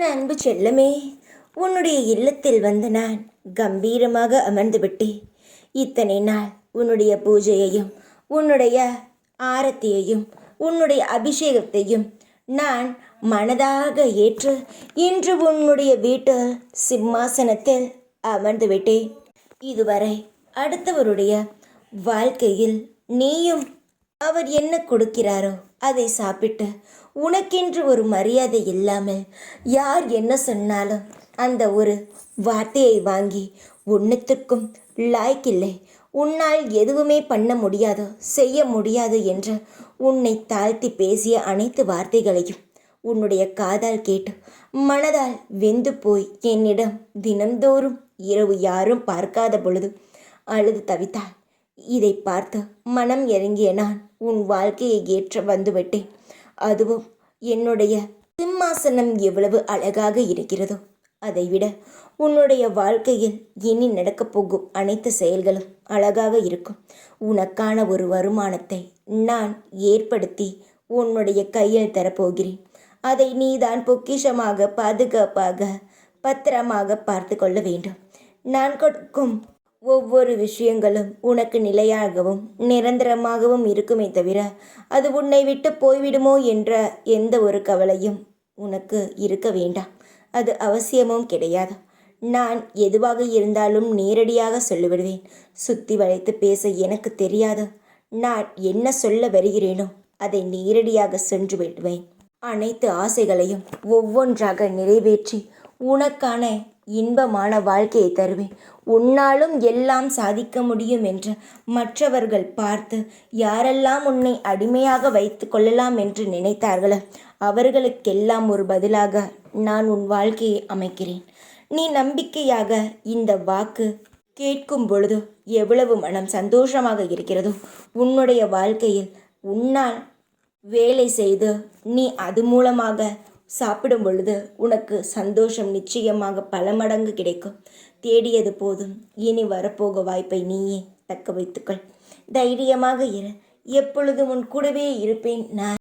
அன்பு செல்லமே, உன்னுடைய இல்லத்தில் வந்து நான் கம்பீரமாக அமர்ந்து விட்டேன். இத்தனை நாள் உன்னுடைய பூஜையையும் உன்னுடைய ஆரத்தியையும் உன்னுடைய அபிஷேகத்தையும் நான் மனதாக ஏற்று இன்று உன்னுடைய வீட்டு சிம்மாசனத்தில் அமர்ந்து விட்டேன். இதுவரை அடுத்தவருடைய வாழ்க்கையில் நீயும் அவர் என்ன கொடுக்கிறாரோ அதை சாப்பிட்டு உனக்கென்று ஒரு மரியாதை இல்லாமல் யார் என்ன சொன்னாலும் அந்த ஒரு வார்த்தையை வாங்கி ஒன்றுத்திற்கும் லாய்க்கில்லை, உன்னால் எதுவுமே பண்ண முடியாதோ செய்ய முடியாது என்று உன்னை தாழ்த்தி பேசிய அனைத்து வார்த்தைகளையும் உன்னுடைய காதால் கேட்டு மனதால் வெந்து போய் என்னிடம் தினந்தோறும் இரவு யாரும் பார்க்காத பொழுது அழுது தவித்தாள். இதை பார்த்து மனம் இறங்கிய நான் உன் வாழ்க்கையை ஏற்ற வந்துவிட்டேன். அதுவும் என்னுடைய சிம்மாசனம் எவ்வளவு அழகாக இருக்கிறதோ அதைவிட உன்னுடைய வாழ்க்கையில் இனி நடக்கப் போகும் அனைத்து செயல்களும் அழகாக இருக்கும். உனக்கான ஒரு வருமானத்தை நான் ஏற்படுத்தி உன்னுடைய கையில் தரப்போகிறேன். அதை நீதான் பொக்கிஷமாக பாதுகாப்பாக பத்திரமாக பார்த்து கொள்ள வேண்டும். நான் கொடுக்கும் ஒவ்வொரு விஷயங்களும் உனக்கு நிலையாகவும் நிரந்தரமாகவும் இருக்குமே தவிர அது உன்னை விட்டு போய்விடுமோ என்ற எந்த ஒரு கவலையும் உனக்கு இருக்க வேண்டாம். அது அவசியமும் கிடையாது. நான் எதுவாக இருந்தாலும் நேரடியாக சொல்லிவிடுவேன். சுற்றி வளைத்து பேச எனக்கு தெரியாது. நான் என்ன சொல்ல வருகிறேனோ அதை நேரடியாக சென்று விடுவேன். அனைத்து ஆசைகளையும் ஒவ்வொன்றாக நிறைவேற்றி உனக்கான இன்பமான வாழ்க்கையை தருவேன். உன்னாலும் எல்லாம் சாதிக்க முடியும் என்று மற்றவர்கள் பார்த்து யாரெல்லாம் உன்னை அடிமையாக வைத்து கொள்ளலாம் என்று நினைத்தார்களோ அவர்களுக்கெல்லாம் ஒரு பதிலாக நான் உன் வாழ்க்கையை அமைக்கிறேன். நீ நம்பிக்கையாக இந்த வாக்கு கேட்கும் பொழுது எவ்வளவு மனம் சந்தோஷமாக இருக்கிறதோ, உன்னுடைய வாழ்க்கையில் உன்னால் வேலை செய்து நீ அது மூலமாக சாப்பிடும் பொழுது உனக்கு சந்தோஷம் நிச்சயமாக பல மடங்கு கிடைக்கும். தேடியது போதும், இனி வரப்போக வாய்ப்பை நீயே தக்க வைத்துக்கொள். தைரியமாக இரு. எப்பொழுதும் உன் கூடவே இருப்பேன் நான்.